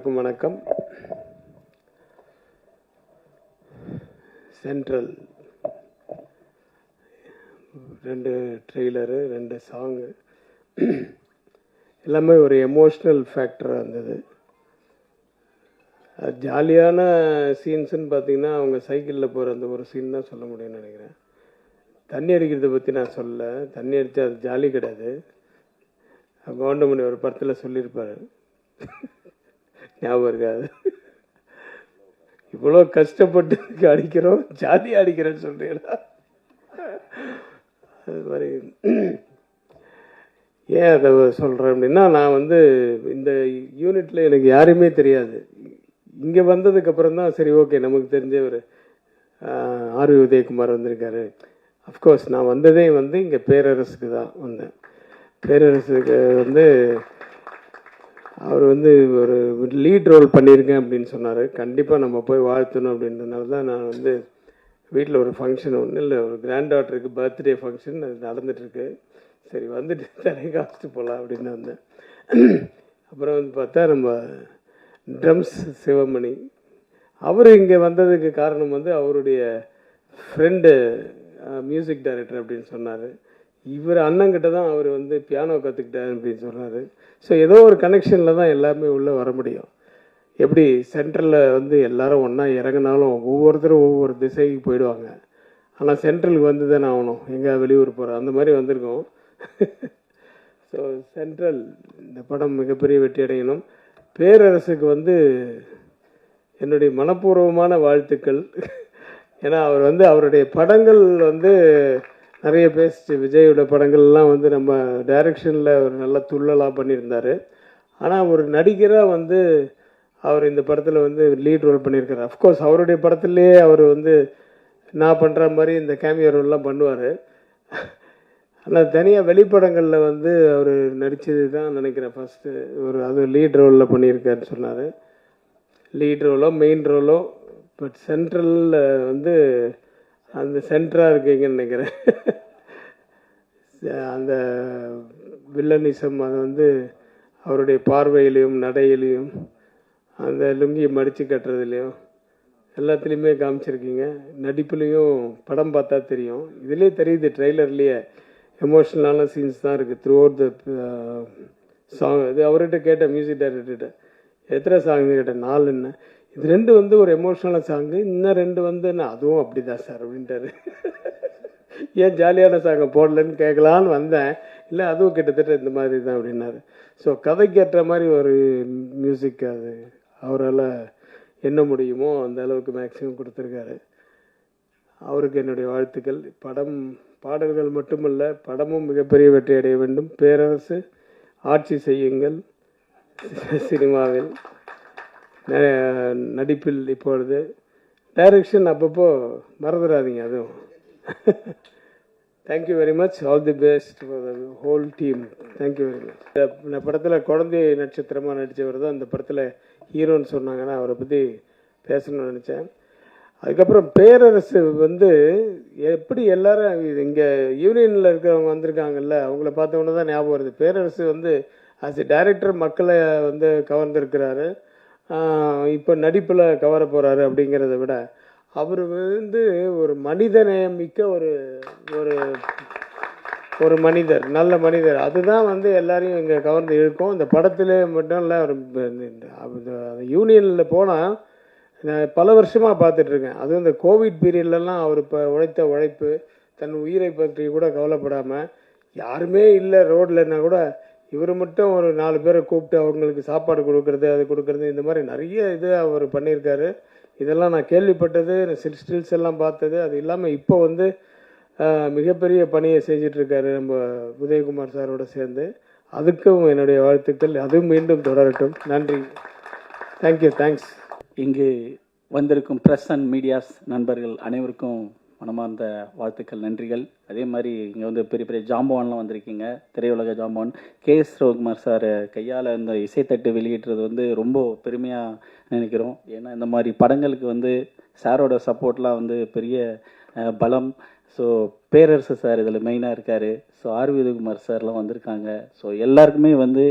எல்லாருக்கும் வணக்கம். Central 2 trailer, 2 song எல்லாமே ஒரு எமோஷ்னல் ஃபேக்டராக இருந்தது. ஜாலியான சீன்ஸுன்னு பார்த்தீங்கன்னா அவங்க சைக்கிளில் போகிற அந்த ஒரு சீன் தான் சொல்ல முடியும்னு நினைக்கிறேன். தண்ணி அடிக்கிறத பற்றி நான் சொல்லலை. தண்ணி அடித்தா அது ஜாலி கிடையாது. கவுண்டமணி ஒரு படத்தில் சொல்லியிருப்பார், ஞாபகம் இருக்காது, இவ்வளோ கஷ்டப்பட்டு அடிக்கிறோம், ஜாலியாக அடிக்கிறேன்னு சொல்கிறீங்களா? அது மாதிரி ஏன் அதை சொல்கிறேன் அப்படின்னா, நான் வந்து இந்த யூனிட்டில் எனக்கு யாருமே தெரியாது. இங்கே வந்ததுக்கப்புறம் தான் சரி ஓகே நமக்கு தெரிஞ்ச ஒரு ஆர்வி உதயகுமார் வந்திருக்காரு. அஃப்கோர்ஸ் நான் வந்ததே வந்து இங்கே பேரரசுக்கு தான் வந்தேன். பேரரசுக்கு வந்து அவர் வந்து ஒரு லீட் ரோல் பண்ணியிருக்கேன் அப்படின்னு சொன்னார். கண்டிப்பாக நம்ம போய் வாழ்த்தணும் அப்படின்றதுனால தான் நான் வந்து வீட்டில் ஒரு ஃபங்க்ஷன் ஒன்று இல்லை, ஒரு கிராண்ட் டாட்டருக்கு பர்த்டே ஃபங்க்ஷன் அது நடந்துகிட்ருக்கு. சரி வந்துட்டு தலை காமிச்சிட்டு போகலாம் அப்படின்னு வந்தேன். அப்புறம் வந்து பார்த்தா நம்ம ட்ரம்ஸ் சிவமணி அவர் இங்கே வந்ததுக்கு காரணம் வந்து அவருடைய ஃப்ரெண்டு மியூசிக் டைரக்டர் அப்படின்னு சொன்னார். இவர் அண்ணங்கிட்ட தான் அவர் வந்து பியானோ கற்றுக்கிட்டார் அப்படின்னு சொன்னார். ஸோ ஏதோ ஒரு கனெக்ஷனில் தான் எல்லாருமே உள்ளே வர முடியும். எப்படி சென்ட்ரலில் வந்து எல்லாரும் ஒன்றா இறங்கினாலும் ஒவ்வொருத்தரும் ஒவ்வொரு திசைக்கு போயிடுவாங்க. ஆனால் சென்ட்ரலுக்கு வந்து தானே ஆகணும், எங்கே வெளியூர் போகிறோம் அந்த மாதிரி வந்திருக்கோம். ஸோ சென்ட்ரல் இந்த படம் மிகப்பெரிய வெற்றி அடையணும். பேரரசுக்கு வந்து என்னுடைய மனப்பூர்வமான வாழ்த்துக்கள். ஏன்னா அவர் வந்து அவருடைய படங்கள் வந்து நிறைய பேசிச்சு. விஜயோட படங்கள்லாம் வந்து நம்ம டைரக்ஷனில் ஒரு நல்ல துள்ளலாக பண்ணியிருந்தார். ஆனால் ஒரு நடிகராக வந்து அவர் இந்த படத்தில் வந்து லீட் ரோல் பண்ணியிருக்காரு. அஃப்கோர்ஸ் அவருடைய படத்துலேயே அவர் வந்து நான் பண்ணுற மாதிரி இந்த கேமியோ ரோல்லாம் பண்ணுவார். ஆனால் தனியாக வெளிப்படங்களில் வந்து அவர் நடித்தது தான் நினைக்கிறேன் ஃபஸ்ட்டு ஒரு அது லீட் ரோலில் பண்ணியிருக்காருன்னு சொன்னார். லீட் ரோலோ மெயின் ரோலோ, பட் சென்ட்ரலில் வந்து அந்த சென்டராக இருக்கீங்கன்னு நினைக்கிறேன். அந்த வில்லனிசம் அது வந்து அவருடைய பார்வையிலையும் நடையிலையும் அந்த லுங்கி மடித்து கட்டுறதுலையும் எல்லாத்துலேயுமே காமிச்சிருக்கீங்க. நடிப்புலேயும் படம் பார்த்தா தெரியும், இதிலே தெரியுது, ட்ரெய்லர்லேயே எமோஷ்னலான சீன்ஸ் தான் இருக்குது த்ரூ அவுட் த சாங். இது அவர்கிட்ட கேட்டேன், மியூசிக் டைரக்டர்கிட்ட எத்தனை சாங்னு கேட்டேன். 4ன்னு. இது 2 வந்து ஒரு எமோஷ்னலான சாங்கு, இன்னும் 2 வந்து நான் அதுவும் அப்படி தான் சார் அப்படின்ட்டாரு. ஏன் ஜாலியான சாங்கை போடலன்னு கேட்கலான்னு வந்தேன். இல்லை அதுவும் கிட்டத்தட்ட இந்த மாதிரி தான் அப்படின்னாரு. ஸோ கதைக்கு ஏற்ற மாதிரி ஒரு மியூசிக் அது அவரால் என்ன முடியுமோ அந்த அளவுக்கு மேக்ஸிமம் கொடுத்துருக்காரு. அவருக்கு என்னுடைய வாழ்த்துக்கள். படம் பாடல்கள் மட்டுமல்ல, படமும் மிகப்பெரிய வெற்றி அடைய வேண்டும். பேரரசு ஆட்சி செய்யுங்கள். சினிமாவில் நடிப்பில் இப்பொழுது டைரக்ஷன் அப்பப்போ மறந்துடாதீங்க அதுவும். Thank you very much. All the best for the whole team. Thank you very much. இந்த படத்தில் குழந்தை நட்சத்திரமாக நடித்தவர் தான் இந்த படத்தில் ஹீரோன்னு சொன்னாங்கன்னா அவரை பற்றி பேசணும்னு நினச்சேன். அதுக்கப்புறம் பேரரசு வந்து எப்படி எல்லாரும் இங்கே யூனியனில் இருக்கிறவங்க வந்திருக்காங்கல்ல, அவங்கள பார்த்தவொன்னே தான் ஞாபகம் வருது. பேரரசு வந்து ஆஸ் எ டைரக்டர் மக்களை வந்து கவர்ந்துருக்கிறாரு. இப்போ நடிப்பில் கவர போகிறாரு. அப்படிங்கிறத விட அவர் வந்து ஒரு மனிதநேயம் மிக்க ஒரு ஒரு ஒரு மனிதர், நல்ல மனிதர். அதுதான் வந்து எல்லாரையும் இங்கே கவர்ந்து இருக்கும். இந்த படத்தில் மட்டும் இல்லை, ஒரு யூனியனில் போனால் நான் பல வருஷமாக பார்த்துட்ருக்கேன். அதுவும் இந்த கோவிட் பீரியட்லலாம் அவர் இப்போ உழைத்த உழைப்பு, தன் உயிரை பற்றி கூட கவலைப்படாமல், யாருமே இல்லை ரோட்லன்னா கூட இவர் மட்டும் ஒரு 4 பேரை கூப்பிட்டு அவங்களுக்கு சாப்பாடு கொடுக்கறது, அது கொடுக்கறது, இந்த மாதிரி நிறைய இது அவர் பண்ணியிருக்காரு. இதெல்லாம் நான் கேள்விப்பட்டது, ஸ்டில்ஸ் எல்லாம் பார்த்தது. அது இல்லாமல் இப்போ வந்து மிகப்பெரிய பணியை செஞ்சிட்ருக்காரு நம்ம உதயகுமார் சாரோட சேர்ந்து. அதுக்கும் என்னுடைய வாழ்த்துக்கள். அதுவும் மீண்டும் தொடரட்டும். நன்றி. தேங்க்யூ. தேங்க்ஸ். இங்கு வந்திருக்கும் ப்ரெஸ் அண்ட் மீடியாஸ் நண்பர்கள் அனைவருக்கும் மனமார்ந்த வாழ்த்துக்கள், நன்றிகள். அதே மாதிரி இங்கே வந்து பெரிய பெரிய ஜாம்பவான்லாம் வந்திருக்கீங்க, திரையுலக ஜாம்பவான். KS ரவிக்குமார் சார் கையால் இந்த இசைத்தட்டு வெளியிடுறது வந்து ரொம்ப பெருமையாக நினைக்கிறோம். ஏன்னா இந்த மாதிரி படங்களுக்கு வந்து சாரோட சப்போர்ட்லாம் வந்து பெரிய பலம். ஸோ பேரரசு சார் இதில் மெயினாக இருக்கார். ஸோ ஆர்வி உதயகுமார் சார்லாம் வந்திருக்காங்க. ஸோ எல்லாருக்குமே வந்து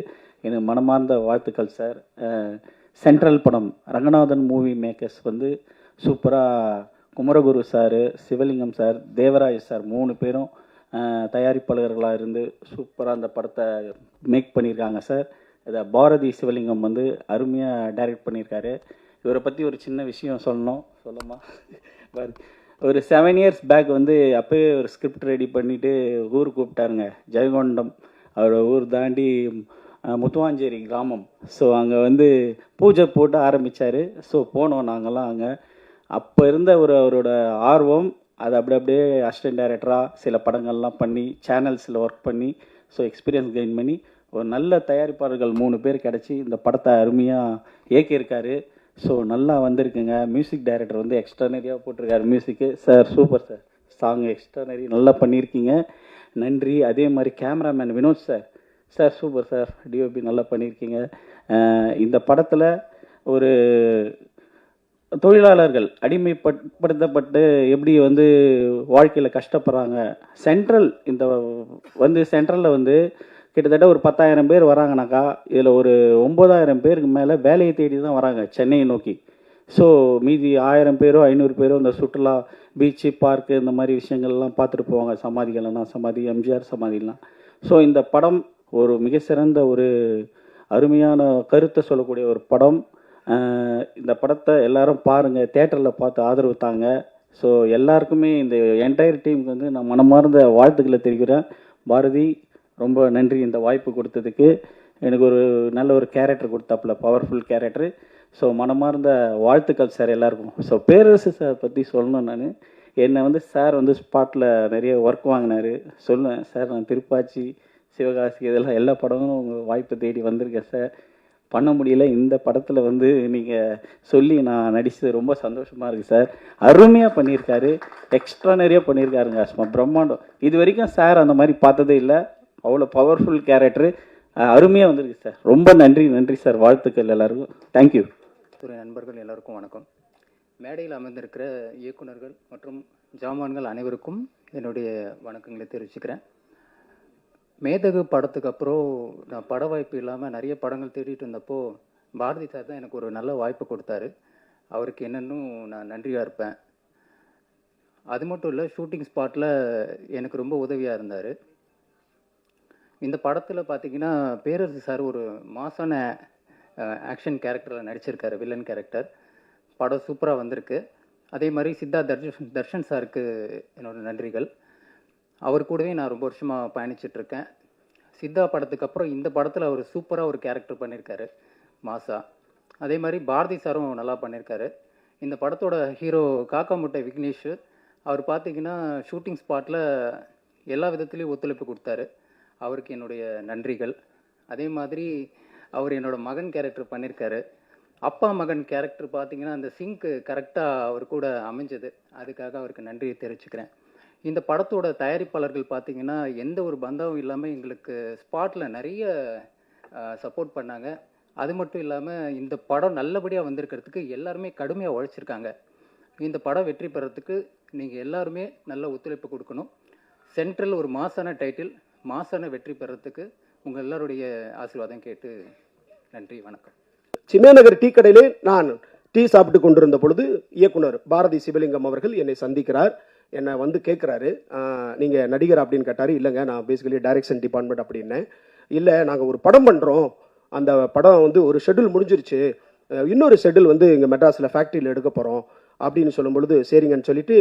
எனக்கு மனமார்ந்த வாழ்த்துக்கள் சார். சென்ட்ரல் படம் ரங்கநாதன் மூவி மேக்கர்ஸ் வந்து சூப்பராக குமரகுரு சார், சிவலிங்கம் சார், தேவராஜ் சார் 3 பேரும் தயாரிப்பாளர்களாக இருந்து சூப்பராக அந்த படத்தை மேக் பண்ணியிருக்காங்க சார். இதை பாரதி சிவலிங்கம் வந்து அருமையாக டைரக்ட் பண்ணியிருக்காரு. இவரை பற்றி ஒரு சின்ன விஷயம் சொல்லணுமா? ஒரு 7 இயர்ஸ் பேக் வந்து அப்போயே ஒரு ஸ்கிரிப்ட் ரெடி பண்ணிவிட்டு ஊர் கூப்பிட்டாருங்க. ஜெயங்கொண்டம் அவரோட ஊர் தாண்டி முத்துவாஞ்சேரி கிராமம். ஸோ அங்கே வந்து பூஜை போட்டு ஆரம்பித்தார். ஸோ போனோம் நாங்கள்லாம் அங்கே. அப்போ இருந்த அவரோட ஆர்வம் அது அப்படியே அசிஸ்டன்ட் டைரக்டராக சில படங்கள்லாம் பண்ணி சேனல்ஸில் ஒர்க் பண்ணி ஸோ எக்ஸ்பீரியன்ஸ் கெயின் பண்ணி ஒரு நல்ல தயாரிப்பாளர்கள் 3 பேர் கிடச்சி இந்த படத்தை அருமையாக இயக்கியிருக்காரு. ஸோ நல்லா வந்திருக்குங்க. மியூசிக் டைரக்டர் வந்து எக்ஸ்ட்ரானரியாக போட்டிருக்காரு மியூசிக்கு. Sir super sir, song extraordinary நல்லா பண்ணியிருக்கீங்க, நன்றி. அதே மாதிரி cameraman Vinod sir super sir, DOP நல்லா பண்ணியிருக்கீங்க. இந்த படத்தில் ஒரு தொழிலாளர்கள் அடிமைப்படுத்தப்பட்டு எப்படி வந்து வாழ்க்கையில் கஷ்டப்படுறாங்க. சென்ட்ரலில் வந்து கிட்டத்தட்ட ஒரு 10,000 பேர் வராங்கனாக்கா இதில் ஒரு 9,000 பேருக்கு மேலே வேலையை தேடி தான் வராங்க சென்னையை நோக்கி. ஸோ மீதி 1000 பேரோ 500 பேரோ இந்த சுற்றுலா பீச்சு பார்க்கு இந்த மாதிரி விஷயங்கள்லாம் பார்த்துட்டு போவாங்க. சமாதி எம்ஜிஆர் சமாதிலாம். ஸோ இந்த படம் ஒரு மிக சிறந்த ஒரு அருமையான கருத்தை சொல்லக்கூடிய ஒரு படம். இந்த படத்தை எல்லாரும் பாருங்கள், தேட்டரில் பார்த்து ஆதரவு தாங்க. ஸோ எல்லாருக்குமே இந்த என்டையர் டீமுக்கு வந்து நான் மனமார்ந்த வாழ்த்துக்களை தெரிவிக்கிறேன். பாரதி ரொம்ப நன்றி இந்த வாய்ப்பு கொடுத்ததுக்கு. எனக்கு ஒரு நல்ல ஒரு கேரக்டர் கொடுத்தாப்புல, பவர்ஃபுல் கேரக்டர். ஸோ மனமார்ந்த வாழ்த்துக்கள் சார் எல்லாருக்கும். ஸோ பேரரசு சார் பற்றி சொல்லணும். நான் என்னை வந்து சார் வந்து ஸ்பாட்டில் நிறைய ஒர்க் வாங்கினார். சொல்லுவேன் சார், நான் திருப்பாச்சி, சிவகாசி இதெல்லாம் எல்லா படமும் உங்கள் வாய்ப்பை தேடி வந்திருக்கேன் சார், பண்ண முடியல. இந்த படத்தில் வந்து நீங்கள் சொல்லி நான் நடித்தது ரொம்ப சந்தோஷமாக இருக்குது சார். அருமையாக பண்ணியிருக்காரு, எக்ஸ்ட்ரானரியாக பண்ணியிருக்காருங்க, சும்மா பிரம்மாண்டம். இது வரைக்கும் சார் அந்த மாதிரி பார்த்ததே இல்லை. அவ்வளோ பவர்ஃபுல் கேரக்டரு, அருமையாக வந்திருக்கு சார். ரொம்ப நன்றி சார், வாழ்த்துக்கள் எல்லாருக்கும். தேங்க்யூ. துறை நண்பர்கள் எல்லாருக்கும் வணக்கம். மேடையில் அமர்ந்திருக்கிற இயக்குனர்கள் மற்றும் ஜாமான்கள் அனைவருக்கும் என்னுடைய வணக்கங்களை தெரிவிச்சுக்கிறேன். மேதகு படத்துக்கு அப்புறம் நான் பட வாய்ப்பு இல்லாமல் நிறைய படங்கள் தேடிட்டு இருந்தப்போ பாரதி சார் தான் எனக்கு ஒரு நல்ல வாய்ப்பு கொடுத்தாரு. அவருக்கு என்னன்னும் நான் நன்றியாக இருப்பேன். அது மட்டும் இல்லை, ஷூட்டிங் ஸ்பாட்டில் எனக்கு ரொம்ப உதவியாக இருந்தார். இந்த படத்தில் பார்த்தீங்கன்னா பேரரசு சார் ஒரு மாசான ஆக்ஷன் கேரக்டரில் நடிச்சிருக்காரு, வில்லன் கேரக்டர். படம் சூப்பராக வந்திருக்கு. அதே மாதிரி தர்ஷன் சாருக்கு என்னோட நன்றிகள். அவர் கூடவே நான் ரொம்ப வருஷமாக பயணிச்சிட்ருக்கேன். சித்தா படத்துக்கு அப்புறம் இந்த படத்தில் அவர் சூப்பராக ஒரு கேரக்டர் பண்ணியிருக்காரு, மாசா. அதே மாதிரி பாரதி சாரும் நல்லா பண்ணியிருக்காரு. இந்த படத்தோட ஹீரோ காக்கா முட்டை விக்னேஷ், அவர் பார்த்தீங்கன்னா ஷூட்டிங் ஸ்பாட்டில் எல்லா விதத்துலேயும் ஒத்துழைப்பு கொடுத்தாரு. அவருக்கு என்னுடைய நன்றிகள். அதே மாதிரி அவர் என்னோட மகன் கேரக்டர் பண்ணியிருக்காரு. அப்பா மகன் கேரக்டர் பார்த்தீங்கன்னா அந்த சிங்க்கு கரெக்டாக அவர் கூட அமைஞ்சது. அதுக்காக அவருக்கு நன்றியை தெரிவிச்சுக்கிறேன். இந்த படத்தோட தயாரிப்பாளர்கள் பார்த்தீங்கன்னா எந்த ஒரு பந்தாவும் இல்லாமல் எங்களுக்கு ஸ்பாட்டில் நிறைய சப்போர்ட் பண்ணாங்க. அது மட்டும் இல்லாமல் இந்த படம் நல்லபடியாக வந்திருக்கிறதுக்கு எல்லாருமே கடுமையாக உழைச்சிருக்காங்க. இந்த படம் வெற்றி பெறத்துக்கு நீங்கள் எல்லாருமே நல்ல ஒத்துழைப்பு கொடுக்கணும். சென்ட்ரல் ஒரு மாசான டைட்டில், மாசான வெற்றி பெறத்துக்கு உங்கள் எல்லாருடைய ஆசீர்வாதம் கேட்டு நன்றி, வணக்கம். சின்னநகர் டீ கடையிலே நான் டீ சாப்பிட்டு கொண்டிருந்த பொழுது இயக்குனர் பாரதி சிவலிங்கம் அவர்கள் என்னை சந்திக்கிறார். என்னை வந்து கேட்குறாரு, நீங்கள் நடிகர் அப்படின்னு கேட்டார். இல்லைங்க, நான் பேசிக்கலி டைரக்ஷன் டிபார்ட்மெண்ட் அப்படின்னேன். இல்லை, நாங்கள் ஒரு படம் பண்ணுறோம், அந்த படம் வந்து ஒரு ஷெட்யூல் முடிஞ்சிருச்சு, இன்னொரு ஷெட்யூல் வந்து இங்கே மெட்ராஸில் ஃபேக்ட்ரியில் எடுக்க போகிறோம் அப்படின்னு சொல்லும் பொழுது சரிங்கன்னு சொல்லிட்டு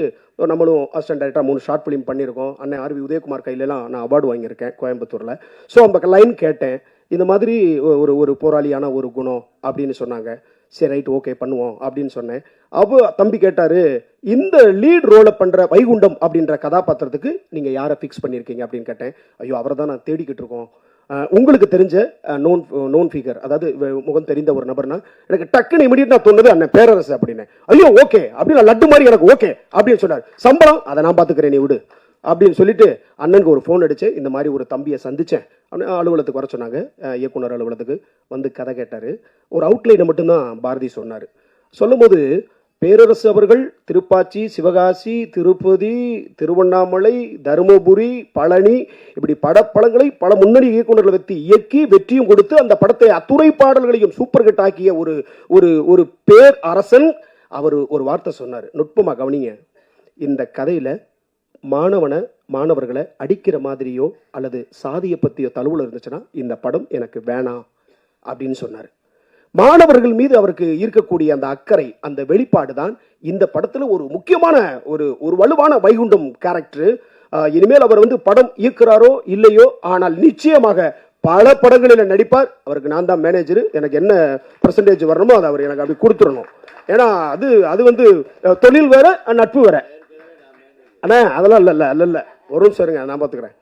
நம்மளும் அசிஸ்டன்ட் டைரக்டராக 3 ஷார்ட் ஃபிலிம் பண்ணியிருக்கோம். அண்ணன் ஆர்வி உதயகுமார் கையிலலாம் நான் அவார்டு வாங்கியிருக்கேன் கோயம்புத்தூரில். ஸோ அந்த லைன் கேட்டேன், இந்த மாதிரி ஒரு போராளியான ஒரு குணம் அப்படின்னு சொன்னாங்க. சரி, ரைட், ஓகே பண்ணுவோம் அப்படின்னு சொன்னேன். அப்போ தம்பி கேட்டார், இந்த லீட் ரோலை பண்ணுற வைகுண்டம் அப்படின்ற கதாபாத்திரத்துக்கு நீங்கள் யாரை ஃபிக்ஸ் பண்ணியிருக்கீங்க அப்படின்னு கேட்டேன். ஐயோ, அவரை தான் நான் தேடிக்கிட்டு இருக்கோம். உங்களுக்கு தெரிஞ்ச நோன் ஃபிகர், அதாவது முகம் தெரிந்த ஒரு நபர்னா எனக்கு டக்குன்னு இமீடியட் நான் தோணுது அண்ணன் பேரரசு அப்படின்னு. ஐயோ ஓகே அப்படின்னு லட்டு மாதிரி எனக்கு ஓகே அப்படின்னு சொன்னார். சம்பளம் அதை நான் பார்த்துக்கிறேன், நீ விடு அப்படின்னு சொல்லிட்டு அண்ணனுக்கு ஒரு ஃபோன் அடிச்சு இந்த மாதிரி ஒரு தம்பியை சந்திச்சேன். அலுவலகத்துக்கு வர சொன்னாங்க, இயக்குனர் அலுவலகத்துக்கு வந்து கதை கேட்டார். ஒரு அவுட்லைனை மட்டும்தான் பாரதி சொன்னார். சொல்லும் போது பேரரசு அவர்கள் திருப்பாச்சி, சிவகாசி, திருப்பதி, திருவண்ணாமலை, தருமபுரி, பழனி இப்படி படப்படங்களை பல முன்னணி இயக்குநர்களை வைத்து இயக்கி வெற்றியும் கொடுத்து அந்த படத்தை அத்துணை பாடல்களையும் சூப்பர் ஹிட் ஆக்கிய ஒரு ஒரு ஒரு பேர் அரசன். அவர் ஒரு வார்த்தை சொன்னார், நுட்பமா கவனிங்க. இந்த கதையில மாணவர்களை அடிக்கிற மாதிரியோ அல்லது சாதியை பத்தியோ தழுவுல இருந்துச்சுன்னா இந்த படம் எனக்கு வேணாம் அப்படின்னு சொன்னார். மாணவர்கள் மீது அவருக்கு இருக்கக்கூடிய அந்த அக்கறை, அந்த வெளிப்பாடு தான் இந்த படத்துல ஒரு முக்கியமான ஒரு வலுவான வைகுண்டம் கேரக்டர். இனிமேல் அவர் படம் இயக்குறாரோ இல்லையோ, ஆனால் நிச்சயமாக பல படங்களில் நடிப்பார். அவருக்கு நான் தான் மேனேஜர், எனக்கு என்ன பெர்சன்டேஜ் வரணுமோ அதை அவர் எனக்கு அப்படி கொடுத்துடணும். ஏன்னா அது தொழில் வேற, நட்பு வேற. அண்ணா அதெல்லாம் இல்ல ஒரு நிமிஷம் இருங்க, நான் பார்த்துக்கிறேன்.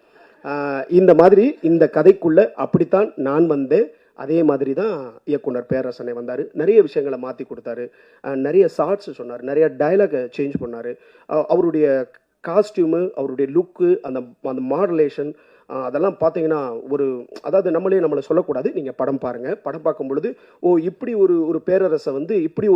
இந்த மாதிரி இந்த கதைக்குள்ள அப்படித்தான் நான் வந்தேன். அதே மாதிரி தான் இயக்குனர் பேரரசனை வந்தார். நிறைய விஷயங்களை மாற்றி கொடுத்தாரு, நிறைய ஷார்ட்ஸ் சொன்னார், நிறைய டைலாகை சேஞ்ச் பண்ணார். அவருடைய காஸ்டியூமு, அவருடைய லுக்கு, அந்த மாடுலேஷன் அதெல்லாம் பார்த்தீங்கன்னா அதாவது நம்மளை சொல்லக்கூடாது. நீங்கள் படம் பாருங்கள். படம் பார்க்கும் பொழுது இப்படி ஒரு பேரரசை இப்படி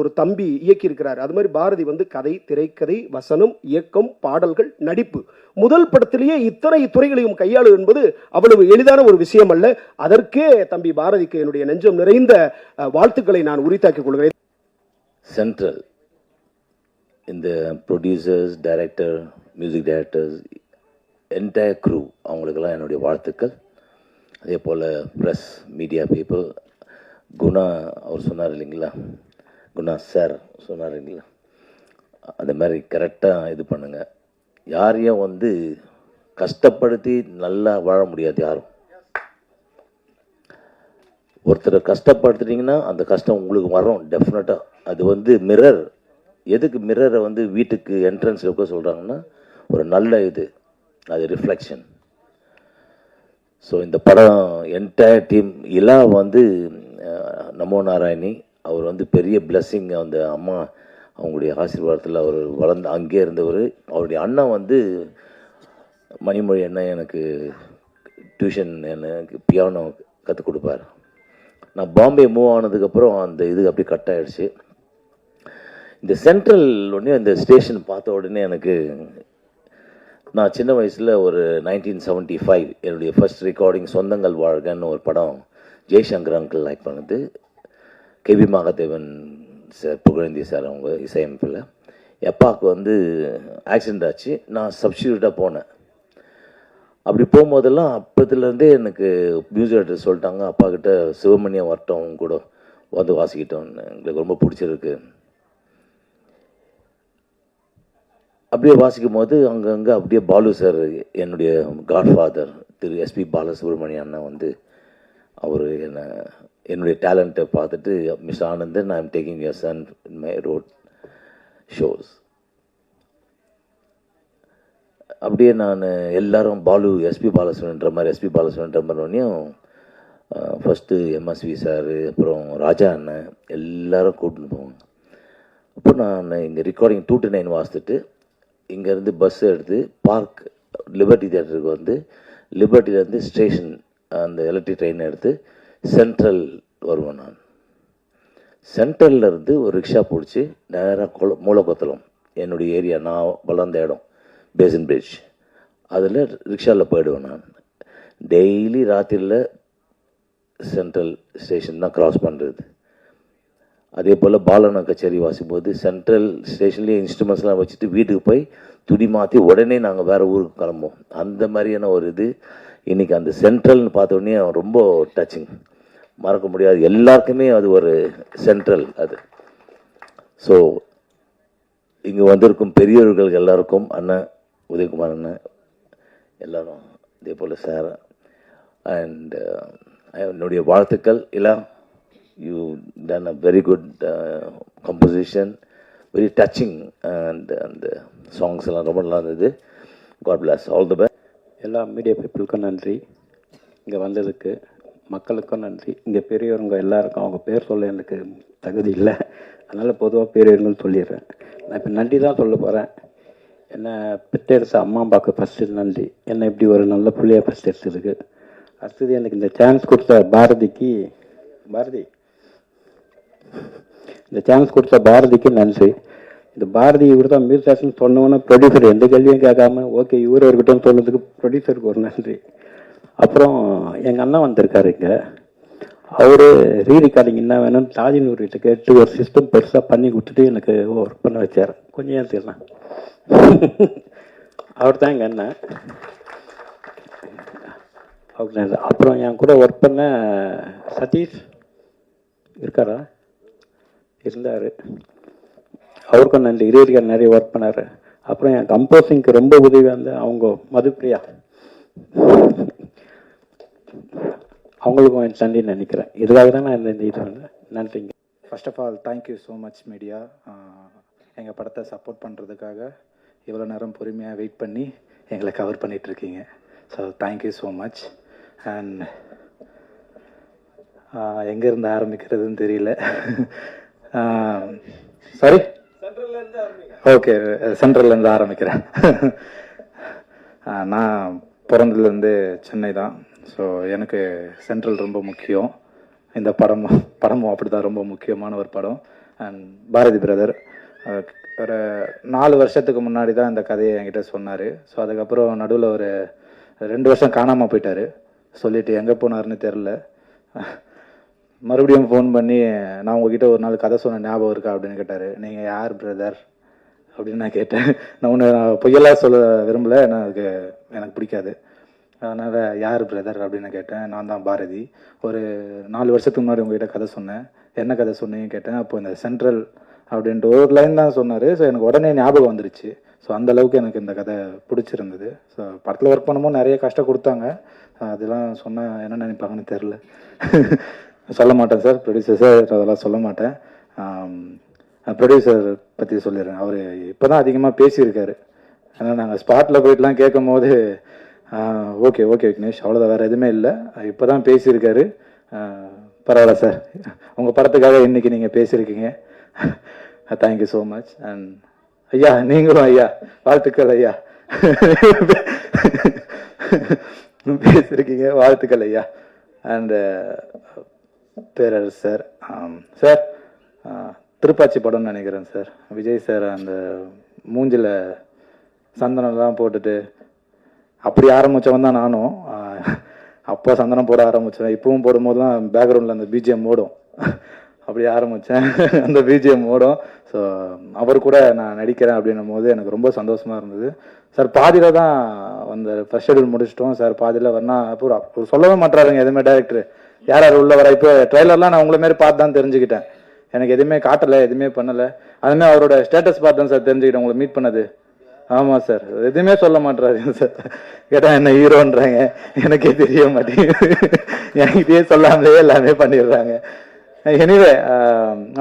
ஒரு தம்பி இயக்கியிருக்கிறார். அது மாதிரி பாரதி கதை, திரைக்கதை, வசனம், இயக்கம், பாடல்கள், நடிப்பு, முதல் படத்திலேயே இத்தனை துறைகளையும் கையாளு என்பது அவ்வளவு எளிதான ஒரு விஷயம் அல்ல. அதற்கே தம்பி பாரதிக்கு என்னுடைய நெஞ்சம் நிறைந்த வாழ்த்துக்களை நான் உரித்தாக்கிக் கொள்கிறேன். சென்ட்ரல் இந்த producers, director, music directors, entire crew அவங்களுக்கெல்லாம் என்னுடைய வாழ்த்துக்கள். அதே போல் ப்ரெஸ், மீடியா பீப்புள், குணா அவர் சொன்னார் இல்லைங்களா, குணா சார் சொன்னார் இல்லைங்களா, அந்த மாதிரி கரெக்டாக இது பண்ணுங்கள். யாரையும் கஷ்டப்படுத்தி நல்லா வாழ முடியாது யாரும். ஒருத்தரை கஷ்டப்படுத்துனீங்கன்னா அந்த கஷ்டம் உங்களுக்கு வரும் டெஃபினட்டாக. அது மிரர். எதுக்கு மிரரை வீட்டுக்கு என்ட்ரன்ஸ் வைக்க சொல்கிறாங்கன்னா ஒரு நல்ல இது, அது ரிஃப்ளெக்ஷன். ஸோ இந்த படம் என்டையர் டீம் இலா நமோ நாராயணி அவர் பெரிய பிளெஸ்ஸிங். அந்த அம்மா அவங்களுடைய ஆசீர்வாதத்தில் அவர் வளர்ந்து அங்கே இருந்தவர். அவருடைய அண்ணன் மணிமொழி அண்ணன் எனக்கு டியூஷன், எனக்கு பியானோ கற்றுக் கொடுப்பார். நான் பாம்பே மூவ் ஆனதுக்கப்புறம் அந்த இது அப்படி கட் ஆகிடுச்சு. இந்த சென்ட்ரல் உடனே இந்த ஸ்டேஷன் பார்த்த உடனே நான் சின்ன வயசில் ஒரு 1975 என்னுடைய ஃபர்ஸ்ட் ரெக்கார்டிங் சொந்தங்கள் வாழ்கன்னு ஒரு படம் ஜெய்சங்கர் அங்கிள் லைக் பண்ணது. K V Mahadevan sir, Pugazhendhi sir அவங்க இசையமைப்பில். எப்பாவுக்கு ஆக்சிடெண்ட் ஆச்சு. நான் சப்ஸ்டியூட்டாக போனேன். அப்படி போகும்போதெல்லாம் அப்போதுலேருந்தே எனக்கு மியூசிக் டைரக்டர் சொல்லிட்டாங்க, அப்பா கிட்ட சிவமணியம் வரட்டும் கூட வாசிக்கிட்டோன்னு, எங்களுக்கு ரொம்ப பிடிச்சிருக்கு. அப்படியே வாசிக்கும் போது அங்கங்கே அப்படியே பாலு சார், என்னுடைய காட்ஃபாதர் திரு எஸ்பி பாலசுப்ரமணிய அண்ணன் அவர் என்னுடைய டேலண்ட்டை பார்த்துட்டு, miss Anandan, I am taking your son in my road shows. அப்படியே நான் எல்லாரும் எஸ்பி பாலசுப்ரமணியன்ற மாதிரியும் ஃபஸ்ட்டு எம்எஸ்வி சார், அப்புறம் ராஜா அண்ணன் எல்லாரும் கூட்டின்னு போவாங்க. அப்போ நான் இங்கே ரெக்கார்டிங் 2 to 9 வாசித்துட்டு இங்கேருந்து பஸ் எடுத்து பார்க் லிபர்ட்டி தியேட்டருக்கு லிபர்ட்டிலேருந்து ஸ்டேஷன் அந்த எலக்ட்ரிக் ட்ரெயின் எடுத்து சென்ட்ரல் வருவேன். நான் சென்ட்ரல்லேருந்து ஒரு ரிக்ஷா பிடிச்சி நேராக மூலக்கொத்தலம், என்னுடைய ஏரியா, நான் வளர்ந்த இடம், பேசன் பிரிட்ஜ், அதில் ரிக்ஷாவில் போயிடுவேன். நான் டெய்லி ராத்திரியில் சென்ட்ரல் ஸ்டேஷன் தான் க்ராஸ் பண்ணுறது. அதே போல் பாலன கச்சேரி வாசிக்கும்போது சென்ட்ரல் ஸ்டேஷன்லேயே இன்ஸ்ட்ருமெண்ட்ஸ்லாம் வச்சுட்டு வீட்டுக்கு போய் துணி மாற்றி உடனே நாங்கள் வேறு ஊருக்கு கிளம்புவோம். அந்த மாதிரியான ஒரு இது இன்றைக்கி அந்த சென்ட்ரல்னு பார்த்தோன்னே ரொம்ப டச்சிங், மறக்க முடியாது. எல்லாருக்குமே அது ஒரு சென்ட்ரல் அது. ஸோ இங்கே வந்திருக்கும் பெரியவர்கள் எல்லாருக்கும், அண்ணன் உதயகுமார் அண்ணன் எல்லாரும், இதே போல் சார் அண்ட் என்னுடைய வாழ்த்துக்கள். இல்லை, you done a very good composition, very touching, and the songs எல்லாம் ரொம்ப நல்லா இருந்தது. God bless, all the best. எல்லா மீடியா பீப்புளுக்கும் நன்றி, இங்கே வந்ததுக்கு மக்களுக்கும் நன்றி. இங்கே பெரியவங்க எல்லாருக்கும் அவங்க பேர் சொல்ல எனக்கு தகுதி இல்லை, அதனால் பொதுவாக பெரியவர்கள் சொல்லிடுறேன். நான் இப்போ நன்றி தான் சொல்ல போகிறேன். என்னை பெற்றெடுத்த அம்மா அப்பாவுக்கு ஃபஸ்ட்டு நன்றி, என்னை இப்படி ஒரு நல்ல பிள்ளையாக ஃபஸ்ட் எடுத்ததுக்கு. அடுத்தது எனக்கு இந்த சான்ஸ் கொடுத்த பாரதி இந்த சான்ஸ் கொடுத்த பாரதிக்கு நன்றி. இந்த பாரதி இவர் தான் மியூசிஷன் சொன்னோன்னா ப்ரொடியூசர் எந்த கேள்வியும் கேட்காம ஓகே இவர் இருக்கட்டும் சொன்னதுக்கு ப்ரொடியூசருக்கு ஒரு நன்றி. அப்புறம் எங்கள் அண்ணன் வந்திருக்காரு இங்கே. அவர் ரீரெக்கார்டிங் என்ன வேணும்னு தாஜினூர்கிட்ட கேட்டு ஒரு சிஸ்டம் பெருசாக பண்ணி கொடுத்துட்டு எனக்கு ஒர்க் பண்ண வச்சார். கொஞ்சம் ஏன் தெரியலாம் அவர் தான் எங்கள் அண்ணன். ஓகே. அப்புறம் என் கூட ஒர்க் பண்ண சதீஷ் இருக்காரா? இருந்தார். அவருக்கும் நன்றி. ரீரெக்கார்ட் நிறைய ஒர்க் பண்ணார். அப்புறம் என் கம்போசிங்க்கு ரொம்ப உதவியாக இருந்த அவங்க மதுப்பிரியா, அவங்களுக்கும் என் நன்றி நினைக்கிறேன். இதுக்காக தான் நான் இந்த இது வந்து நன்றிங்க. First of all thank you so much media. எங்கள் படத்தை சப்போர்ட் பண்ணுறதுக்காக இவ்வளோ நேரம் பொறுமையாக வெயிட் பண்ணி எங்களை கவர் பண்ணிகிட்ருக்கீங்க. So thank you so much. And எங்கேருந்து ஆரம்பிக்கிறதுன்னு தெரியல. சாரி, ஓகே, சென்ட்ரல்லேருந்து ஆரம்பிக்கிறேன். நான் பிறந்ததுலேருந்து சென்னை தான். ஸோ எனக்கு சென்ட்ரல் ரொம்ப முக்கியம். இந்த படமும் அப்படி தான் ரொம்ப முக்கியமான ஒரு படம். அண்ட் பாரதி பிரதர் ஒரு 4 வருஷத்துக்கு முன்னாடி தான் இந்த கதையை என்கிட்ட சொன்னார். ஸோ அதுக்கப்புறம் நடுவில் ஒரு 2 வருஷம் காணாமல் போயிட்டார். சொல்லிவிட்டு எங்கே போனார்னு தெரில. மறுபடியும் ஃபோன் பண்ணி நான் உங்ககிட்ட ஒரு நாள் கதை சொன்ன ஞாபகம் இருக்கா அப்படின்னு கேட்டார். நீங்கள் யார் பிரதர் அப்படின்னு நான் கேட்டேன். நான் பொய்யெல்லாம் சொல்ல விரும்பலை, எனக்கு பிடிக்காது. அதனால் யார் பிரதர் அப்படின்னு கேட்டேன். நான் தான் பாரதி. ஒரு 4 வருஷத்துக்கு முன்னாடி உங்ககிட்ட கதை சொன்னேன். என்ன கதை சொன்னீங்கன்னு கேட்டேன். அப்போ இந்த சென்ட்ரல் அப்படின்ட்டு ஒரு லைன் தான் சொன்னார். ஸோ எனக்கு உடனே ஞாபகம் வந்துருச்சு. ஸோ அந்தளவுக்கு எனக்கு இந்த கதை பிடிச்சிருந்தது. ஸோ படத்தில் ஒர்க் பண்ணும்போது நிறைய கஷ்டம் கொடுத்தாங்க. அதெல்லாம் சொன்னால் என்ன நினைப்பாங்கன்னு தெரில. சொல்ல மாட்டேன் சார், ப்ரொடியூசர் சார், அதெல்லாம் சொல்ல மாட்டேன். ப்ரொடியூசர் பற்றி சொல்லிடுறேன். அவர் இப்போ தான் அதிகமாக பேசியிருக்காரு. ஏன்னா நாங்கள் ஸ்பாட்டில் போயிட்டுலாம் கேட்கும் போது ஓகே ஓகே விக்னேஷ் அவ்வளோதான், வேறு எதுவுமே இல்லை, இப்போ தான் பேசியிருக்காரு. பரவாயில்ல சார், உங்கள் படத்துக்காக இன்றைக்கி நீங்கள் பேசியிருக்கீங்க. Thank you so much. அண்ட் ஐயா நீங்களும் ஐயா வாழ்த்துக்கள் ஐயா. பேசியிருக்கீங்க, வாழ்த்துக்கள் ஐயா. And Perarasu sir, sir Thirupaachi படம்னு நினைக்கிறேன் சார். விஜய் சார் அந்த மூஞ்சில் சந்தனம்லாம் போட்டுட்டு அப்படி ஆரம்பித்தவன் தான் நானும். அப்போ சந்தனம் போட ஆரம்பித்தேன். இப்பவும் போடும்போது தான் பேக்ரவுண்டில் அந்த பிஜிஎம் ஓடும். அப்படி ஆரம்பித்தேன், அந்த பிஜிஎம் ஓடும். ஸோ அவர் கூட நான் நடிக்கிறேன் அப்படின்னும் போது எனக்கு ரொம்ப சந்தோஷமாக இருந்தது. சார் பாதியில் தான் அந்த ஃபர்ஸ்ட் ஷெடியூல் முடிச்சிட்டோம். சார் பாதியில் வரனா அப்போ சொல்லவே மாட்டாருங்க எதுவுமே டேரக்டர் யார் யார் உள்ள வர. இப்போ ட்ரெய்லர்லாம் நான் உங்களை மாரி பார்த்து தான் தெரிஞ்சுக்கிட்டேன். எனக்கு எதுவுமே காட்டலை, எதுவுமே பண்ணலை. அதுமாதிரி அவரோட ஸ்டேட்டஸ் பார்த்து தான் சார் தெரிஞ்சுக்கிட்டேன் உங்களை மீட் பண்ணது. ஆமாம் சார், எதுவுமே சொல்ல மாட்டுறாரு சார். கேட்டால் என்ன ஹீரோன்றாங்க, எனக்கே தெரிய மாட்டேங்குது. என்கிட்டயே சொல்லாமலே எல்லாமே பண்ணிடுறாங்க. எனிவே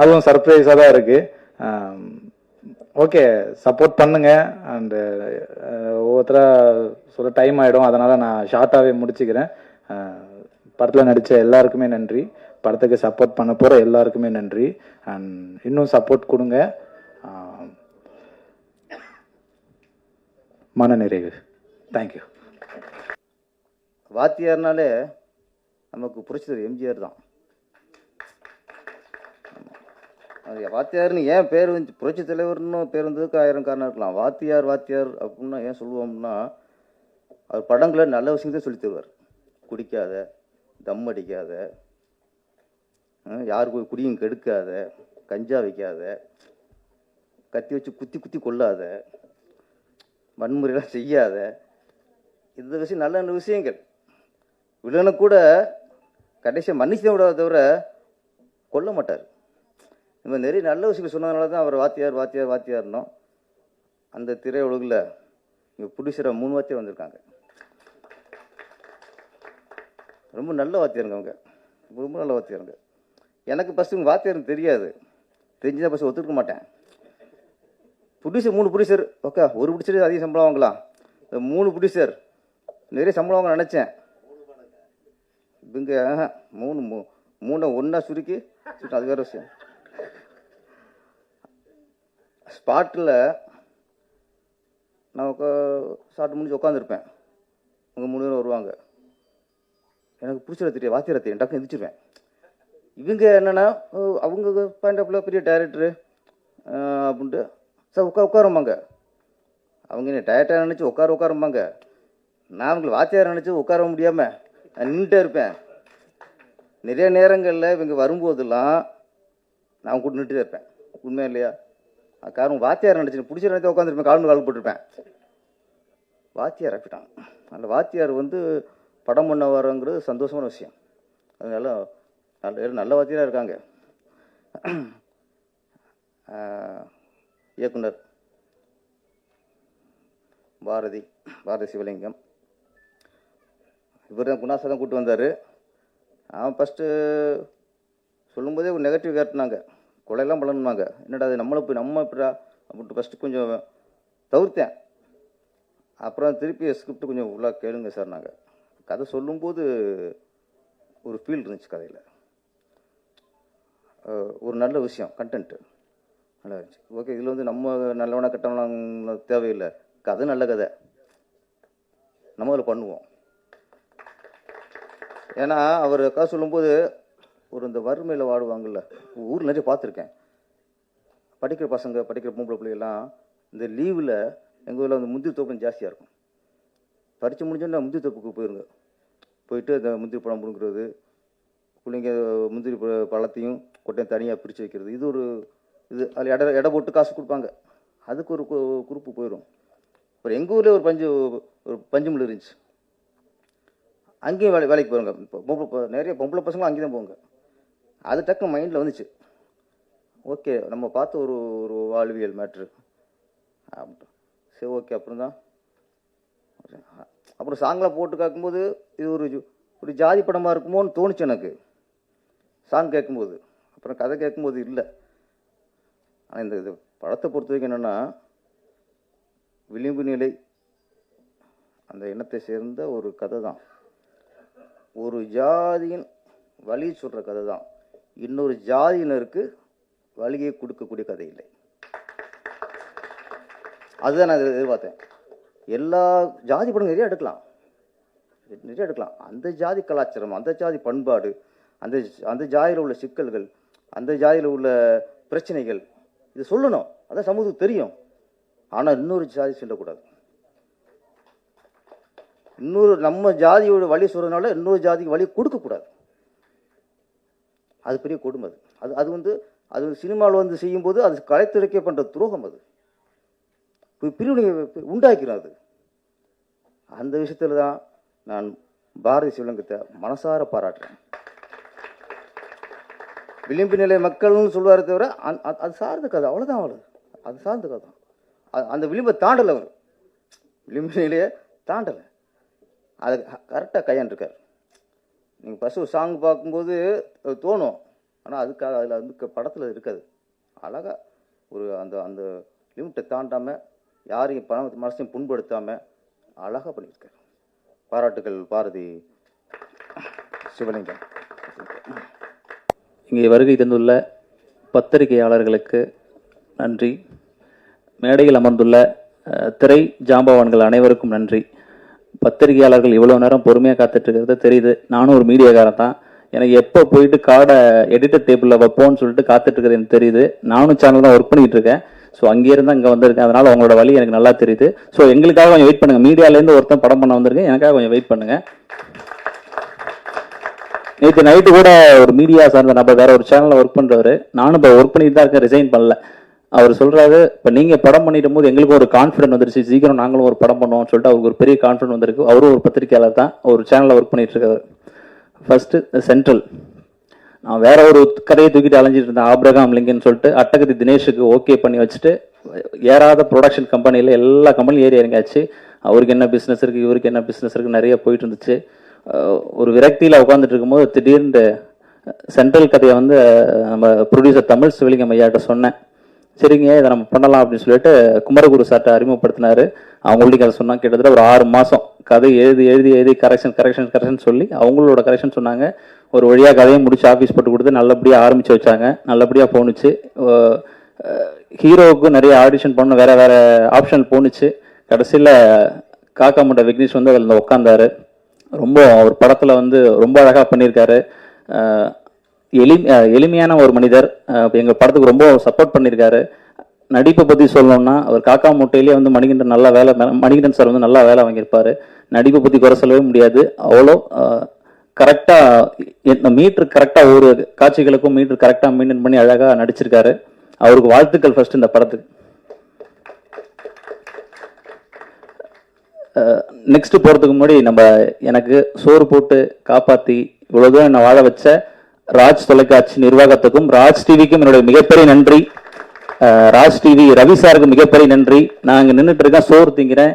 அதுவும் சர்ப்ரைஸாக தான் இருக்குது. ஓகே, சப்போர்ட் பண்ணுங்க. அண்டு ஒவ்வொருத்தராக சொல்ல டைம் ஆகிடும், அதனால் நான் ஷார்ட்டாகவே முடிச்சுக்கிறேன். படத்தில் நடித்த எல்லாருக்குமே நன்றி. படத்துக்கு சப்போர்ட் பண்ண போகிற எல்லாருக்குமே நன்றி. அண்ட் இன்னும் சப்போர்ட் கொடுங்க. மன நிறைவு. தேங்க்யூ. வாத்தியார்னாலே நமக்கு பிடிச்சது எம்ஜிஆர் தான். அது வாத்தியார்னு ஏன் பேர் வந்து புரட்சி தலைவர்னு பேர் வந்ததுக்கு 1000 காரணம் இருக்கலாம். வாத்தியார் வாத்தியார் அப்படின்னா ஏன் சொல்லுவோம்னா, அவர் படங்களை நல்ல விஷயத்தை சொல்லி தருவார். குடிக்காத, தம் அடிக்காத, யாருக்கு குடியும் கெடுக்காத, கஞ்சா வைக்காத, கத்தி வச்சு குத்தி குத்தி கொள்ளாத, வன்முறையெல்லாம் செய்யாத, இந்த விஷயம் நல்ல நல்ல விஷயங்கள். வில்லனை கூட கடைசியாக மன்னிச்சு விடாத தவிர கொல்ல மாட்டார். இந்த மாதிரி நிறைய நல்ல விஷயங்கள் சொன்னதுனால தான் அவர் வாத்தியார் வாத்தியார் வாத்தியார்னோம். அந்த திரையுலகில் இங்கே ப்ரொடியூசராக 3 வாத்தியார் வந்திருக்காங்க. ரொம்ப நல்ல வாத்தியாருங்க அவங்க, ரொம்ப நல்ல வாத்தியாருங்க. எனக்கு ஃபஸ்ட்டு வாத்தியாருன்னு தெரியாது, தெரிஞ்சுதான் ஃபஸ்ட்டு ஒத்துக்க மாட்டேன். ப்ரொடியூசர் 3 ப்ரொடியூசர், ஓகே, ஒரு ப்ரொடியூசர் அதிக சம்பளம் வாங்கலாம், இந்த 3 ப்ரொடியூசர் நிறைய சம்பளம் வாங்க நினச்சேன். இவங்க 3 ஒன்றா சுருக்கி அது வேறு விஷயம். ஸ்பாட்டில் நான் ஷார்ட் முடிஞ்சு உட்காந்துருப்பேன். அவங்க 3 பேரும் வருவாங்க. எனக்கு பிடிச்சத தெரியும், வாத்தியாரை தெரியும், டக்குன்னு எந்திரிச்சிருவேன். இவங்க என்னென்னா அவங்க பாயிண்ட் ஆஃப்ல பெரிய டைரக்டரு அப்படின்ட்டு சார் உட்காரும்பாங்க. அவங்க என்ன டயர்டாக நினச்சி உட்காரும்பாங்க. நான் அவங்களை வாத்தியார் நினச்சி உட்கார முடியாமல் நான் நின்றுட்டே இருப்பேன். நிறைய நேரங்களில் இவங்க வரும்போதெல்லாம் நான் கூட நின்றுட்டே இருப்பேன். உண்மையா இல்லையா? காரணம் வாத்தியார் நினச்சி பிடிச்ச நினைச்சு உட்காந்துருப்பேன். கால் போட்டிருப்பேன். வாத்தியார் ஆக்கிட்டான். அந்த வாத்தியார் படம் பண்ண வரங்கிறது சந்தோஷமான விஷயம். அதனால நல்ல வாத்தியாராக இருக்காங்க. இயக்குனர் பாரதி சிவலிங்கம் இவர் தான் குணாசை தான் கூப்பிட்டு வந்தார். அவன் ஃபஸ்ட்டு சொல்லும்போதே ஒரு நெகட்டிவ் காட்டினாங்க. கொலையெல்லாம் பண்ணணுமாங்க. என்னடா அது நம்ம இப்படா அப்படின்ட்டு ஃபஸ்ட்டு கொஞ்சம் தவிர்த்தேன். அப்புறம் திருப்பி ஸ்கிரிப்ட் கொஞ்சம் ஃபுல்லாக கேளுங்க சார். நாங்கள் கதை சொல்லும்போது ஒரு ஃபீல் இருந்துச்சு கதையில். ஒரு நல்ல விஷயம், கண்டென்ட்டு நல்லா இருந்துச்சு. ஓகே, இதில் நம்ம நல்லவனா கட்டவனா தேவையில்லை. கதை நல்ல கதை, நம்ம அதில் பண்ணுவோம். ஏன்னா அவர் கதை சொல்லும்போது இந்த வறுமையில் வாடுவாங்கள்ல, ஊரில் நிறைய பார்த்துருக்கேன். படிக்கிற பசங்க, படிக்கிற பொம்பளை பிள்ளைகள்லாம் இந்த லீவில் எங்கள் ஊரில் முந்திரி தோப்பு ஜாஸ்தியாக இருக்கும். படித்து முடிஞ்சோன்னா முந்திரி தோப்புக்கு போயிட்டு இந்த முந்திரி பழம் பிடுங்கிறது, பிள்ளைங்க முந்திரி பழத்தையும் கொட்டையும் தனியாக பிரித்து வைக்கிறது. இது அதில் எடை போட்டு காசு கொடுப்பாங்க. அதுக்கு ஒரு குரூப்பு போயிடும். அப்புறம் எங்கள் ஊரில் ஒரு பஞ்சு மில் இருந்துச்சு. அங்கேயும் வேலைக்கு போவாங்க. இப்போ நிறைய பொம்பளை பசங்களும் அங்கேயும் தான் போவாங்க. அது டக்குனு மைண்டில் வந்துச்சு. ஓகே, நம்ம பார்த்த ஒரு வாழ்வியல் மேட்ரு அப்படின்ட்டு. சரி, ஓகே. அப்புறம் சாங்கெலாம் போட்டு கேட்கும்போது இது ஒரு ஜாதி படமாக இருக்குமோன்னு தோணுச்சு எனக்கு சாங் கேட்கும்போது. அப்புறம் கதை கேட்கும்போது இல்லை. ஆனால் இந்த படத்தை பொறுத்த வரைக்கும் என்னென்னா, விளிம்பு நிலை அந்த இனத்தை சேர்ந்த ஒரு கதை தான். ஒரு ஜாதியின் வழி சொல்கிற கதை தான். இன்னொரு ஜாதியினருக்கு வழியை கொடுக்கக்கூடிய கதை இல்லை. அதுதான் நான் எதிர்பார்த்தேன். எல்லா ஜாதி படம் நிறைய எடுக்கலாம். அந்த ஜாதி கலாச்சாரம், அந்த ஜாதி பண்பாடு, அந்த ஜாதியில் உள்ள சிக்கல்கள், அந்த ஜாதியில் உள்ள பிரச்சனைகள் இது சொல்லணும். அதான் சமூகத்துக்கு தெரியும். ஆனால் இன்னொரு ஜாதி சொல்லக்கூடாது. நம்ம ஜாதியோட வழி சொல்றதுனால இன்னொரு ஜாதிக்கு வழி கொடுக்கக்கூடாது. அது பெரிய கொடுமை. அது சினிமாவில் செய்யும்போது அது கலைத்துறைக்கே பண்ணுற துரோகம். அது பிரிவினை உண்டாக்கிறது. அது அந்த விஷயத்தில் தான் நான் பாரதி சிவலிங்கத்தை மனசார பாராட்டுறேன். விளிம்பு நிலை மக்கள்னு சொல்வாரே தவிர அது சார்ந்த கதை, அவ்வளோதான். அது சார்ந்த கதை தான். அந்த விளிம்பை தாண்டலை. அவர் விளிம்பு நிலையை தாண்டலை. அது கரெக்டாக கையாண்டிருக்கார். நீங்கள் ஃபஸ்ட்டு ஒரு சாங் பார்க்கும்போது தோணும். ஆனால் அதுக்காக அதில் படத்தில் இருக்காது. அழகாக அந்த லிமிட்டை தாண்டாமல் யாரையும் மனசையும் புண்படுத்தாமல் அழகாக பண்ணியிருக்கார். பாராட்டுகள் பாரதி சிவலிங்கம். இங்கே வருகை தந்துள்ள பத்திரிகையாளர்களுக்கு நன்றி. மேடையில் அமர்ந்துள்ள திரை ஜாம்பவான்கள் அனைவருக்கும் நன்றி. பத்திரிகையாளர்கள் இவ்வளோ நேரம் பொறுமையாக காத்துட்டு இருக்கிறது தெரியுது. நானும் ஒரு மீடியாக்காரன் தான். எனக்கு எப்போ போயிட்டு கார்டை எடிட்டர் டேபிளில் வைப்போன்னு சொல்லிட்டு காத்துட்டு இருக்கிறது எனக்கு தெரியுது. நானும் சேனல் தான் ஒர்க் பண்ணிட்டு இருக்கேன். ஸோ அங்கேருந்து இங்கே வந்திருக்கேன். அதனால அவங்களோட வழி எனக்கு நல்லா தெரியுது. ஸோ எங்களுக்காக கொஞ்சம் வெயிட் பண்ணுங்க. மீடியாலேருந்து ஒருத்தன் படம் பண்ண வந்திருக்கேன். எனக்காக கொஞ்சம் வெயிட் பண்ணுங்க. நேற்று நைட்டு கூட ஒரு மீடியா சார்ந்த நபர் வேற ஒரு சேனலில் ஒர்க் பண்ணுறவர், நானும் இப்போ ஒர்க் பண்ணிட்டு தான் இருக்கேன், ரிசைன் பண்ணல. அவர் சொல்றாரு, இப்போ நீங்கள் படம் பண்ணிடும் போது எங்களுக்கு ஒரு கான்ஃபிடன்ட் வந்துருச்சு, சீக்கிரம் நாங்களும் ஒரு படம் பண்ணுவோம்னு சொல்லிட்டு அவருக்கு ஒரு பெரிய கான்ஃபிடன்ட் வந்திருக்கு. அவரும் ஒரு பத்திரிகையாளர் தான், ஒரு சேனலில் ஒர்க் பண்ணிட்டு இருக்காரு. ஃபர்ஸ்ட்டு சென்ட்ரல், நான் வேற ஒரு கதையை தூக்கிட்டு அலைஞ்சிட்டு இருந்தேன், ஆப்ரகாம் லிங்கன் சொல்லிட்டு. அட்டகத்தி தினேஷுக்கு ஓகே பண்ணி வச்சுட்டு ஏறாத ப்ரொடக்ஷன் கம்பெனியில் எல்லா கம்பெனியும் ஏறி இறங்காச்சு. அவருக்கு என்ன பிஸ்னஸ் இருக்குது, இவருக்கு என்ன பிஸ்னஸ் இருக்குது, நிறைய போயிட்டு இருந்துச்சு. ஒரு விரக்தியில் உட்காந்துட்டு இருக்கும்போது திடீர்னு சென்ட்ரல் கதையை நம்ம ப்ரொடியூசர் தமிழ் சிவலிங்கம் ஐயாட்ட சொன்னேன். சரிங்க, இதை நம்ம பண்ணலாம் அப்படின்னு சொல்லிட்டு குமரகுரு சார்ட்ட அறிமுகப்படுத்தினாரு. அவங்கள்ட்ட கதை சொன்னாங்க. கிட்டத்தட்ட ஒரு 6 மாதம் கதை எழுதி கரெக்ஷன் சொல்லி அவங்களோட கரெக்ஷன் சொன்னாங்க. ஒரு வழியாக கதையை முடிச்சு ஆஃபீஸ் போட்டு கொடுத்து நல்லபடியாக ஆரம்பித்து வச்சாங்க. நல்லபடியாக போணுச்சு. ஹீரோவுக்கு நிறைய ஆடிஷன் பண்ண வேற வேற ஆப்ஷன் போணுச்சு. கடைசியில் காக்கா முட்டை விக்னேஷ் அதில் உட்காந்தாரு. ரொம்ப ஒரு படத்தில் ரொம்ப அழகாக பண்ணியிருக்காரு. எளிமையான ஒரு மனிதர். எங்கள் படத்துக்கு ரொம்ப சப்போர்ட் பண்ணியிருக்காரு. நடிப்பை பற்றி சொல்லணும்னா அவர் காக்கா மூட்டையிலேயே வந்து மணிகண்டன் சார் வந்து நல்லா வேலை வாங்கியிருப்பார். நடிப்பை பற்றி குறை சொல்லவே முடியாது. அவ்வளோ கரெக்டாக மீட்ரு கரெக்டாக ஒரு காட்சிகளுக்கும் மீட்ரு கரெக்டாக மெயின்டைன் பண்ணி அழகாக நடிச்சிருக்காரு. அவருக்கு வாழ்த்துக்கள் ஃபர்ஸ்ட் இந்த படத்துக்கு. நெக்ஸ்ட் போகிறதுக்கு முன்னாடி எனக்கு சோறு போட்டு காப்பாற்றி இவ்வளோ தூரம் என்னை வாழ வச்ச ராஜ் தொலைக்காட்சி நிர்வாகத்துக்கும் ராஜ் டிவிக்கும் என்னுடைய மிகப்பெரிய நன்றி. ராஜ் டிவி ரவி சாருக்கு மிகப்பெரிய நன்றி. நான் இங்கே நின்றுட்டு இருக்கேன், சோறு திங்கிறேன்,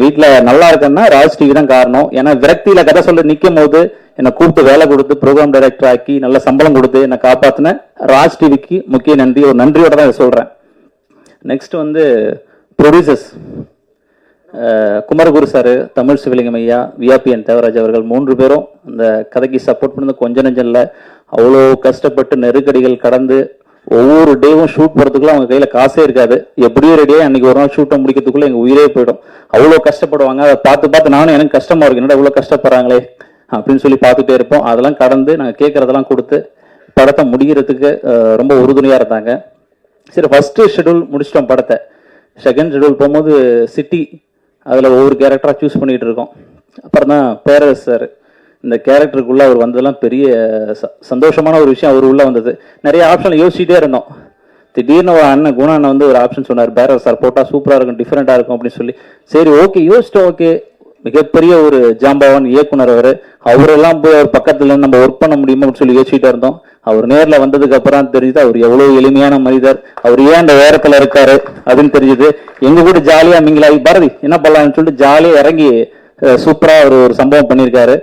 வீட்டில் நல்லா இருக்கேன்னா ராஜ் டிவி தான் காரணம். ஏன்னா விரக்தியில் கதை சொல்ல நிற்கும் போது என்னை கூப்பிட்டு வேலை கொடுத்து ப்ரோக்ராம் டைரக்டர் ஆக்கி நல்ல சம்பளம் கொடுத்து என்னை காப்பாற்றின ராஜ் டிவிக்கு முக்கிய நன்றி. ஒரு நன்றியோட தான் இதை சொல்கிறேன். நெக்ஸ்ட் வந்து ப்ரொடியூசர்ஸ் குமரகுரு சார், தமிழ் சிவலிங்கம் ஐயா, விஆபிஎன் தேவராஜ் அவர்கள் 3 பேரும் அந்த கதைக்கு சப்போர்ட் பண்ணது கொஞ்சம் நெஞ்சம் இல்லை. அவ்வளோ கஷ்டப்பட்டு நெருக்கடிகள் கடந்து ஒவ்வொரு டேவும் ஷூட் போகிறதுக்குள்ள அவங்க கையில் காசே இருக்காது. எப்படியோ ரெடியாக அன்றைக்கி ஒரு நாள் ஷூட்டை முடிக்கிறதுக்குள்ளே எங்கள் உயிரே போயிடும். அவ்வளோ கஷ்டப்படுவாங்க. அதை பார்த்து நானும் எனக்கு கஷ்டமாக இருக்கு, என்னடா இவ்வளோ கஷ்டப்படுறாங்களே அப்படின்னு சொல்லி பார்த்துட்டே இருப்போம். அதெல்லாம் கடந்து நாங்கள் கேட்குறதெல்லாம் கொடுத்து படத்தை முடிகிறதுக்கு ரொம்ப உறுதுணையாக இருந்தாங்க. சரி, ஃபஸ்ட்டு ஷெடியூல் முடிச்சிட்டோம் படத்தை. செகண்ட் ஷெடியூல் போகும்போது சிட்டி, அதில் ஒவ்வொரு கேரக்டராக சூஸ் பண்ணிகிட்டு இருக்கோம். அப்புறம் தான் பேரரசு சார், இந்த கேரக்டருக்குள்ளே அவர் வந்ததெல்லாம் பெரிய சந்தோஷமான ஒரு விஷயம். அவர் உள்ளே வந்தது நிறைய ஆப்ஷன் யோசிச்சுட்டே இருந்தோம். திடீர்னு ஒரு அண்ணன் குணா அண்ணன் வந்து ஒரு ஆப்ஷன் சொன்னார், பேரரசு சார் போட்டால் சூப்பராக இருக்கும், டிஃப்ரெண்ட்டாக இருக்கும் அப்படின்னு சொல்லி. சரி ஓகே யோசிச்சிட்டோம். ஓகே, மிகப்பெரிய ஒரு ஜாம்பவான் இயக்குனர் அவரெல்லாம் போய் அவர் பக்கத்துல நம்ம ஒர்க் பண்ண முடியுமா அப்படின்னு சொல்லி யோசிச்சுட்டு இருந்தோம். அவர் நேரில் வந்ததுக்கு அப்புறம் தெரிஞ்சது அவர் எவ்வளவு எளிமையான மனிதர், அவர் ஏன் அந்த வேரத்தில் இருக்காரு அப்படின்னு தெரிஞ்சது. எங்க கூட ஜாலியா மிங்கலாகி பாரதி என்ன பண்ணலாம்னு சொல்லிட்டு ஜாலியா இறங்கி சூப்பரா ஒரு சம்பவம் பண்ணியிருக்காரு.